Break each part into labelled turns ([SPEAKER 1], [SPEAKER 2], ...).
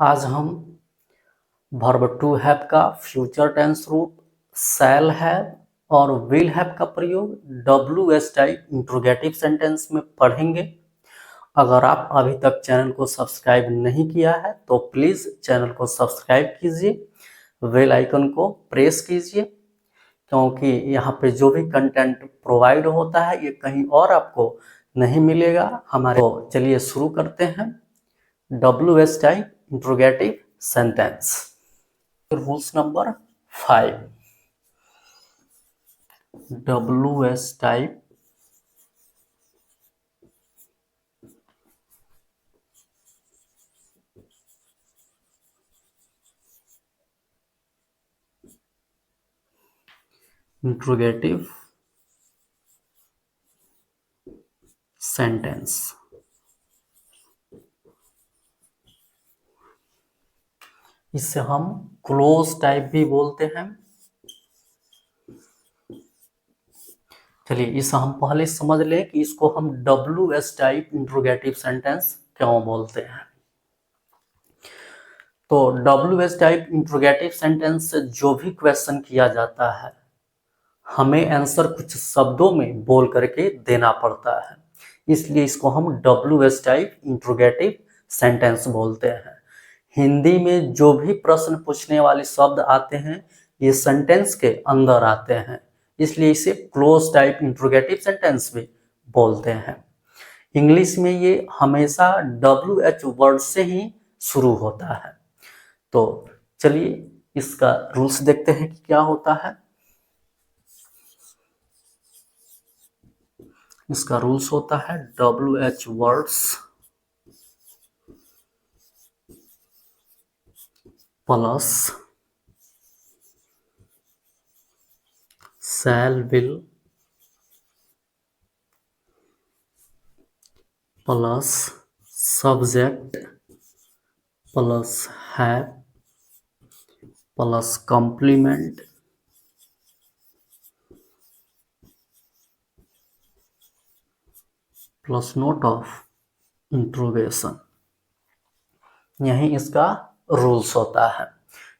[SPEAKER 1] आज हम verb to have का फ्यूचर टेंस रूप शैल हैव और विल हैव का प्रयोग WH टाइप इंट्रोगेटिव सेंटेंस में पढ़ेंगे। अगर आप अभी तक चैनल को सब्सक्राइब नहीं किया है तो प्लीज़ चैनल को सब्सक्राइब कीजिए, बेल आइकन को प्रेस कीजिए, क्योंकि यहाँ पे जो भी कंटेंट प्रोवाइड होता है ये कहीं और आपको नहीं मिलेगा हमारे। तो चलिए शुरू करते हैं। WH type interrogative sentence. Rules number 5। WH type interrogative sentence. इसे हम क्लोज टाइप भी बोलते हैं। चलिए इसे हम पहले समझ लें कि इसको हम WH टाइप इंट्रोगेटिव सेंटेंस क्यों बोलते हैं। तो WH टाइप इंट्रोगेटिव सेंटेंस से जो भी क्वेश्चन किया जाता है हमें आंसर कुछ शब्दों में बोल करके देना पड़ता है, इसलिए इसको हम WH टाइप इंट्रोगेटिव सेंटेंस बोलते हैं। हिंदी में जो भी प्रश्न पूछने वाले शब्द आते हैं ये सेंटेंस के अंदर आते हैं, इसलिए इसे क्लोज टाइप इंट्रोगेटिव सेंटेंस भी बोलते हैं। इंग्लिश में ये हमेशा WH वर्ड से ही शुरू होता है। तो चलिए इसका रूल्स देखते हैं कि क्या होता है। इसका रूल्स होता है WH words plus shall will plus subject plus have plus complement plus note of interrogation, यही इसका रूल्स होता है।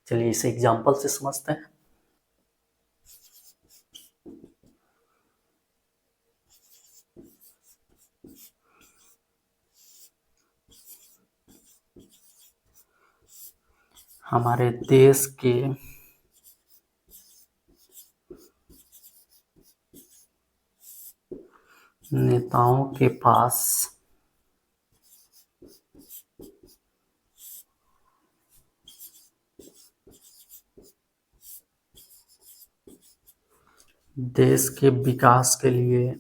[SPEAKER 1] चलिए इसे एग्जांपल से समझते हैं। हमारे देश के नेताओं के पास देश के विकास के लिए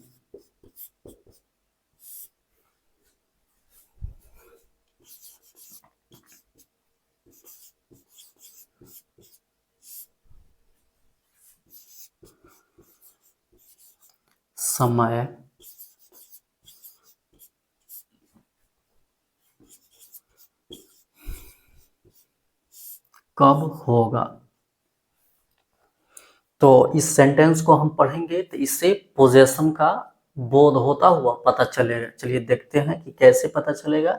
[SPEAKER 1] समय कब होगा। तो इस सेंटेंस को हम पढ़ेंगे तो इससे पोजेशन का बोध होता हुआ पता चलेगा। चलिए देखते हैं कि कैसे पता चलेगा।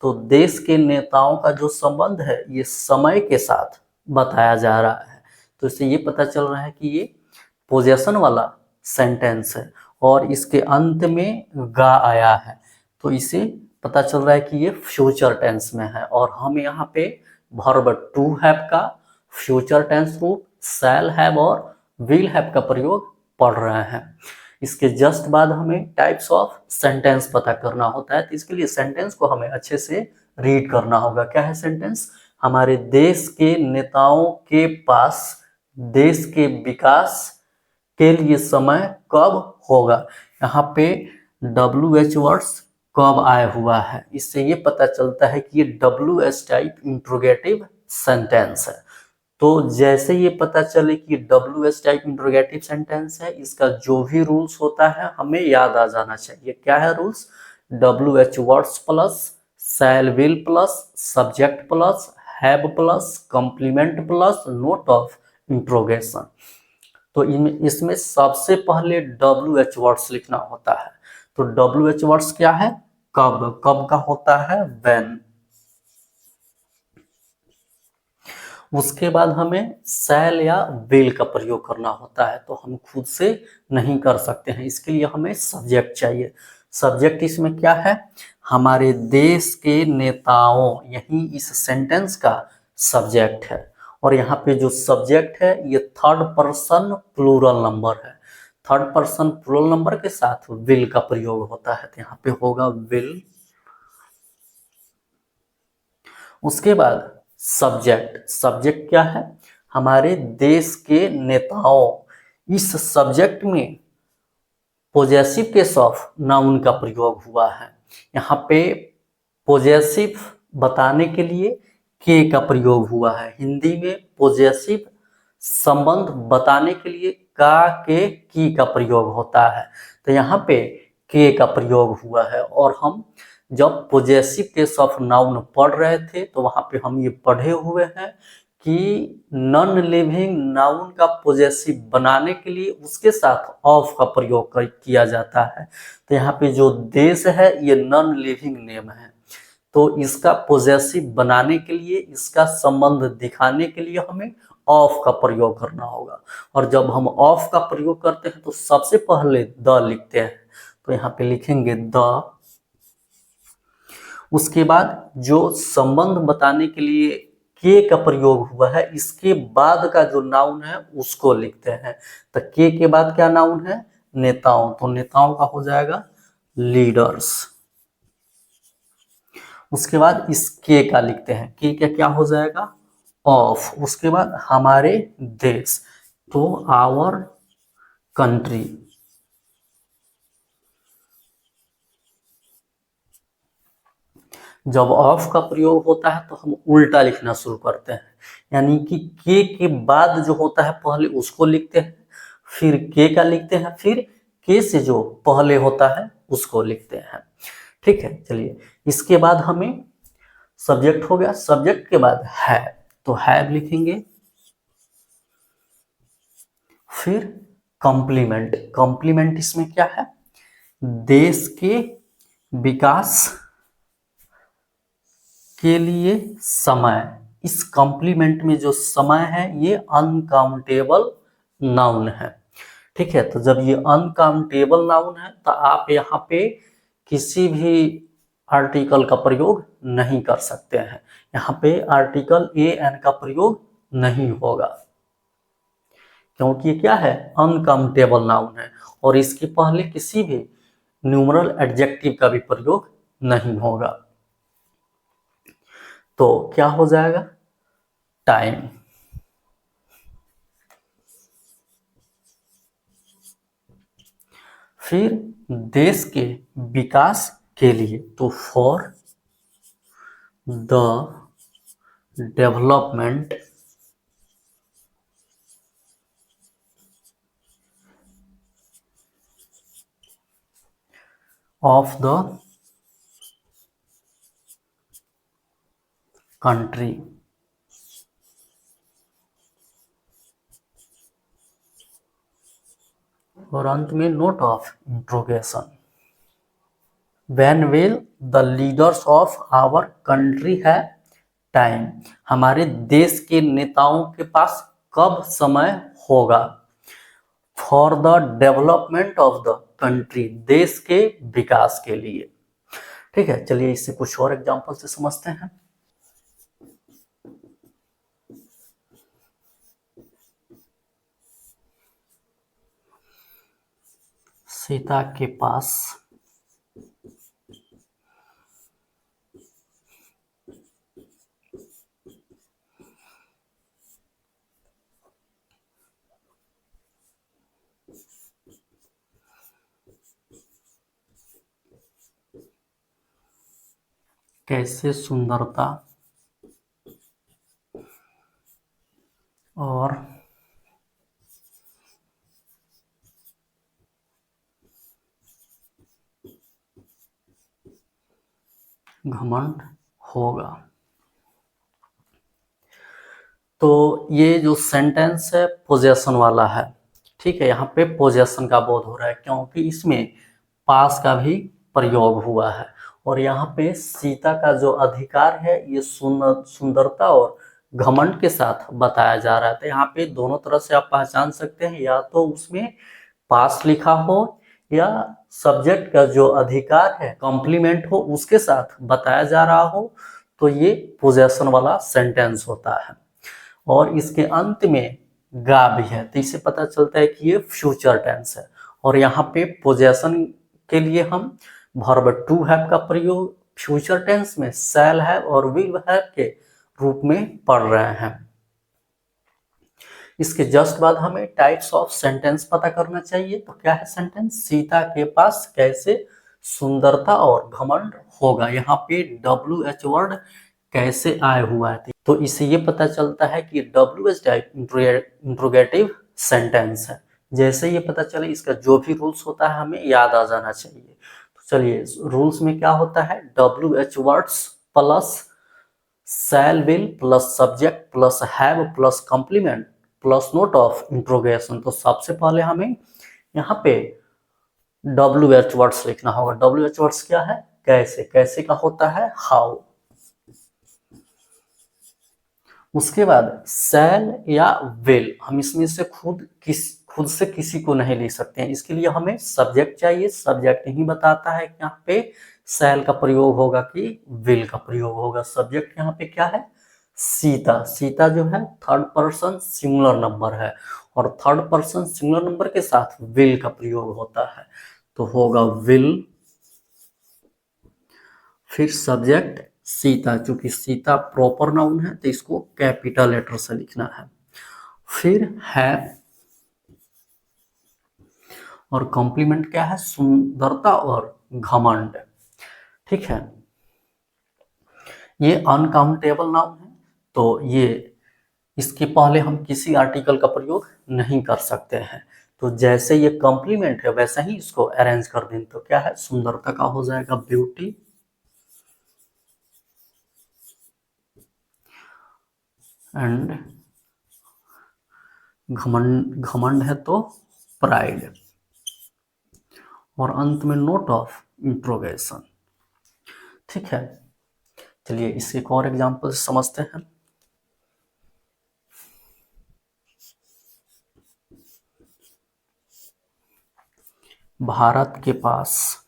[SPEAKER 1] तो देश के नेताओं का जो संबंध है ये समय के साथ बताया जा रहा है, तो इससे ये पता चल रहा है कि ये पोजेशन वाला सेंटेंस है और इसके अंत में गा आया है, तो इसे पता चल रहा है कि ये फ्यूचर टेंस में है। और हम यहाँ पे वर्ब टू हैव का फ्यूचर टेंस रूप शैल हैव और विल हैव का प्रयोग पढ़ रहे हैं। इसके जस्ट बाद हमें टाइप्स ऑफ सेंटेंस पता करना होता है, तो इसके लिए सेंटेंस को हमें अच्छे से रीड करना होगा। क्या है सेंटेंस? हमारे देश के नेताओं के पास देश के विकास के लिए समय कब होगा। यहाँ पे WH वर्ड्स कब आया हुआ है, इससे ये पता चलता है कि ये WH टाइप इंट्रोगेटिव सेंटेंस है। तो जैसे ये पता चले कि WH टाइप इंट्रोगेटिव सेंटेंस है, इसका जो भी रूल्स होता है हमें याद आ जाना चाहिए। क्या है rules? WH words plus shall will plus subject plus have plus complement plus note of interrogation. तो इसमें सबसे पहले WH वर्ड्स लिखना होता है। तो WH वर्ड्स क्या है? कब। कब का होता है व्हेन। उसके बाद हमें शैल या विल का प्रयोग करना होता है, तो हम खुद से नहीं कर सकते हैं, इसके लिए हमें सब्जेक्ट चाहिए। सब्जेक्ट इसमें क्या है, हमारे देश के नेताओं, यही इस सेंटेंस का सब्जेक्ट है। और यहाँ पे जो सब्जेक्ट है ये थर्ड पर्सन प्लूरल नंबर है। थर्ड पर्सन प्लूरल नंबर के साथ विल का प्रयोग होता है, तो यहाँ पे होगा विल। उसके बाद सब्जेक्ट, सब्जेक्ट क्या है, हमारे देश के नेताओं। इस सब्जेक्ट में पोजेसिव केस ऑफ नाउन का प्रयोग हुआ है। यहाँ पे पोजेसिव बताने के लिए के का प्रयोग हुआ है। हिंदी में पोजेसिव संबंध बताने के लिए का, के, की का प्रयोग होता है, तो यहाँ पे के का प्रयोग हुआ है। और हम जब पोजेसिव केस ऑफ नाउन पढ़ रहे थे तो वहाँ पे हम ये पढ़े हुए हैं कि नॉन लिविंग नाउन का पोजेसिव बनाने के लिए उसके साथ ऑफ का प्रयोग किया जाता है। तो यहाँ पे जो देश है ये नॉन लिविंग नेम है, तो इसका पोजेसिव बनाने के लिए, इसका संबंध दिखाने के लिए हमें ऑफ का प्रयोग करना होगा। और जब हम ऑफ का प्रयोग करते हैं तो सबसे पहले द लिखते हैं, तो यहाँ पे लिखेंगे द। उसके बाद जो संबंध बताने के लिए के का प्रयोग हुआ है, इसके बाद का जो नाउन है उसको लिखते हैं। तो के बाद क्या नाउन है, नेताओं, तो नेताओं का हो जाएगा लीडर्स। उसके बाद इस के का लिखते हैं, के क्या हो जाएगा, ऑफ। उसके बाद हमारे देश, तो आवर कंट्री। जब ऑफ का प्रयोग होता है तो हम उल्टा लिखना शुरू करते हैं, यानी कि के बाद जो होता है पहले उसको लिखते हैं, फिर के का लिखते हैं, फिर के से जो पहले होता है उसको लिखते हैं। ठीक है, चलिए इसके बाद हमें सब्जेक्ट हो गया। सब्जेक्ट के बाद है, तो हैव लिखेंगे। फिर कॉम्प्लीमेंट, कॉम्प्लीमेंट इसमें क्या है, देश के विकास के लिए समय। इस कॉम्प्लीमेंट में जो समय है ये अनकाउंटेबल नाउन है। ठीक है, तो जब ये अनकाउंटेबल नाउन है तो आप यहाँ पे किसी भी आर्टिकल का प्रयोग नहीं कर सकते हैं। यहाँ पे आर्टिकल ए एन का प्रयोग नहीं होगा, क्योंकि ये क्या है, अनकाउंटेबल नाउन है। और इसके पहले किसी भी न्यूमरल एडजेक्टिव का भी प्रयोग नहीं होगा। तो क्या हो जाएगा, टाइम। फिर देश के विकास के लिए, तो for the development of the country. और अंत में note of interrogation. When will the leaders of our country have time. हमारे देश के नेताओं के पास कब समय होगा। For the development of the country, देश के विकास के लिए। ठीक है, चलिए इससे कुछ और एग्जांपल से समझते हैं। सीता के पास कैसे सुंदरता और घमंड होगा। तो ये जो सेंटेंस है पोजेशन वाला है। ठीक है, यहाँ पे पोजेशन का बोध हो रहा है क्योंकि इसमें पास का भी प्रयोग हुआ है। और यहाँ पे सीता का जो अधिकार है ये सुंदरता और घमंड के साथ बताया जा रहा है। तो यहाँ पे दोनों तरह से आप पहचान सकते हैं, या तो उसमें पास लिखा हो या सब्जेक्ट का जो अधिकार है कॉम्प्लीमेंट हो उसके साथ बताया जा रहा हो, तो ये पोजेशन वाला सेंटेंस होता है। और इसके अंत में गा भी है, तो इससे पता चलता है कि ये फ्यूचर टेंस है। और यहाँ पे पोजेशन के लिए हम वर्ब टू हैव का प्रयोग फ्यूचर टेंस में शैल हैव और विल हैव के रूप में पढ़ रहे हैं। इसके जस्ट बाद हमें टाइप्स ऑफ सेंटेंस पता करना चाहिए। तो क्या है सेंटेंस? सीता के पास कैसे सुंदरता और घमंड होगा। यहाँ पे WH वर्ड कैसे आया हुआ है, तो इससे ये पता चलता है कि WH टाइप इंट्रोगेटिव सेंटेंस है। जैसे ये पता चले, इसका जो भी रूल्स होता है हमें याद आ जाना चाहिए। तो चलिए, रूल्स में क्या होता है? WH words plus shall will plus subject plus have plus complement plus note of interrogation. तो सबसे पहले हमें यहाँ पे WH वर्ड्स लिखना होगा। WH वर्ड्स क्या है? कैसे। कैसे का होता है हाउ। उसके बाद शैल या विल, हम इसमें से खुद से किसी को नहीं लिख सकते हैं। इसके लिए हमें सब्जेक्ट चाहिए। सब्जेक्ट ही बताता है कि यहाँ पे शैल का प्रयोग होगा कि विल का प्रयोग होगा। सब्जेक्ट यहाँ पे क्या है? सीता। सीता जो है थर्ड पर्सन सिंगुलर नंबर है, और थर्ड पर्सन सिंगुलर नंबर के साथ विल का प्रयोग होता है, तो होगा विल। फिर सब्जेक्ट सीता, चूंकि सीता प्रॉपर नाउन है तो इसको कैपिटल लेटर से लिखना है। फिर है, और कॉम्प्लीमेंट क्या है? सुंदरता और घमंड। ठीक है, ये अनकाउंटेबल नाउन है, तो ये इसके पहले हम किसी आर्टिकल का प्रयोग नहीं कर सकते हैं। तो जैसे ये कॉम्प्लीमेंट है वैसा ही इसको अरेंज कर दें। तो क्या है? सुंदरता का हो जाएगा ब्यूटी, एंड घमंड है तो प्राइड, और अंत में नोट ऑफ इंट्रोगेशन। ठीक है, चलिए इसके एक और एग्जांपल समझते हैं। भारत के पास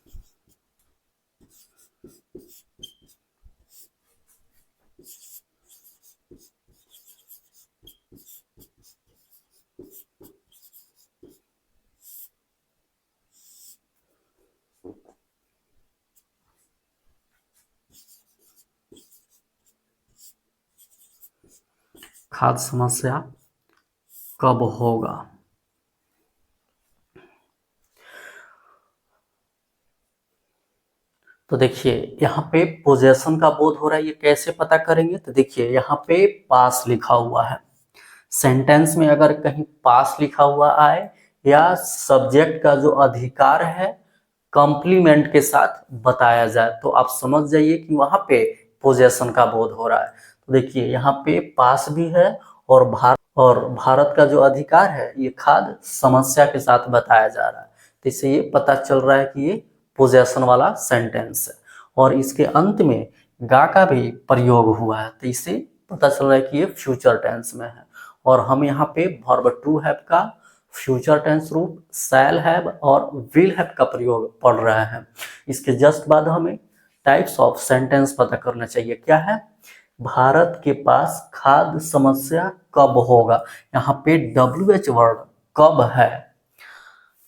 [SPEAKER 1] खाद्य समस्या कब होगा। तो देखिए यहाँ पे पोजेशन का बोध हो रहा है, ये कैसे पता करेंगे? तो देखिए यहाँ पे पास लिखा हुआ है। सेंटेंस में अगर कहीं पास लिखा हुआ आए या सब्जेक्ट का जो अधिकार है कॉम्प्लीमेंट के साथ बताया जाए, तो आप समझ जाइए कि वहां पे पोजेशन का बोध हो रहा है। तो देखिए यहाँ पे पास भी है, और भारत का जो अधिकार है ये खाद्य समस्या के साथ बताया जा रहा है। तो इससे ये पता चल रहा है कि ये पोजेशन वाला सेंटेंस है। और इसके अंत में गा का भी प्रयोग हुआ है, तो इससे पता चल रहा है कि ये फ्यूचर टेंस में है। और हम यहाँ पे वर्ब टू हैव का फ्यूचर टेंस रूप शैल हैव और विल हैव का प्रयोग पढ़ रहे हैं। इसके जस्ट बाद हमें टाइप्स ऑफ सेंटेंस पता करना चाहिए। क्या है? भारत के पास खाद्य समस्या कब होगा। यहाँ पे WH वर्ड कब है।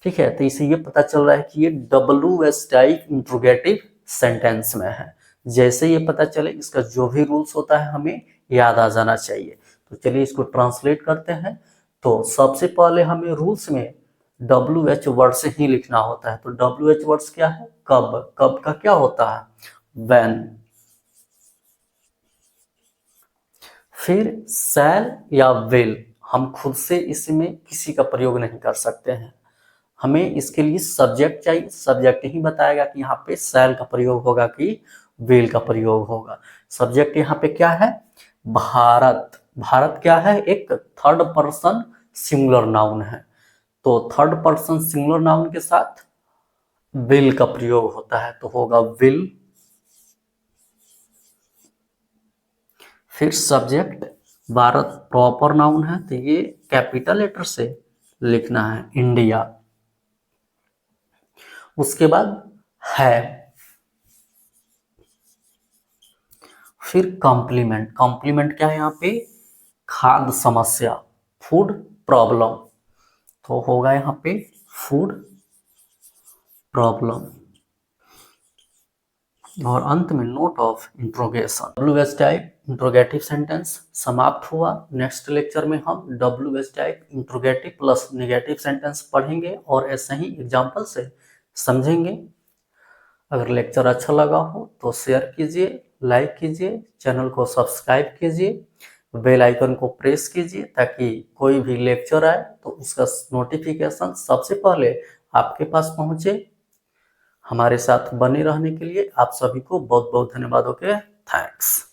[SPEAKER 1] ठीक है, तो इसे ये पता चल रहा है कि ये WH टाइप इंट्रोगेटिव सेंटेंस में है। जैसे ये पता चले, इसका जो भी रूल्स होता है हमें याद आ जाना चाहिए। तो चलिए इसको ट्रांसलेट करते हैं। तो सबसे पहले हमें रूल्स में WH वर्ड से ही लिखना होता है। तो WH वर्ड्स क्या है? कब। कब का क्या होता है? व्हेन। फिर शैल या विल, हम खुद से इसमें किसी का प्रयोग नहीं कर सकते हैं। हमें इसके लिए सब्जेक्ट चाहिए। सब्जेक्ट ही बताएगा कि यहाँ पे शैल का प्रयोग होगा कि विल का प्रयोग होगा। सब्जेक्ट यहाँ पे क्या है? भारत। भारत क्या है? एक थर्ड पर्सन सिंगुलर नाउन है, तो थर्ड पर्सन सिंगुलर नाउन के साथ विल का प्रयोग होता है, तो होगा विल। फिर सब्जेक्ट भारत प्रॉपर नाउन है तो ये कैपिटल लेटर से लिखना है, इंडिया। उसके बाद है, फिर कॉम्प्लीमेंट। कॉम्प्लीमेंट क्या है यहाँ पे? खाद्य समस्या, फूड प्रॉब्लम, तो होगा यहाँ पे फूड प्रॉब्लम। और अंत में note of interrogation. WH type interrogative sentence समाप्त हुआ। नेक्स्ट लेक्चर में हम WH type interrogative plus negative sentence पढ़ेंगे और ऐसे ही एग्जाम्पल से समझेंगे। अगर लेक्चर अच्छा लगा हो तो शेयर कीजिए, लाइक कीजिए, चैनल को सब्सक्राइब कीजिए, बेल आइकन को प्रेस कीजिए ताकि कोई भी लेक्चर आए तो उसका नोटिफिकेशन सबसे पहले आपके पास पहुंचे। हमारे साथ बने रहने के लिए आप सभी को बहुत बहुत धन्यवाद। Okay, thanks.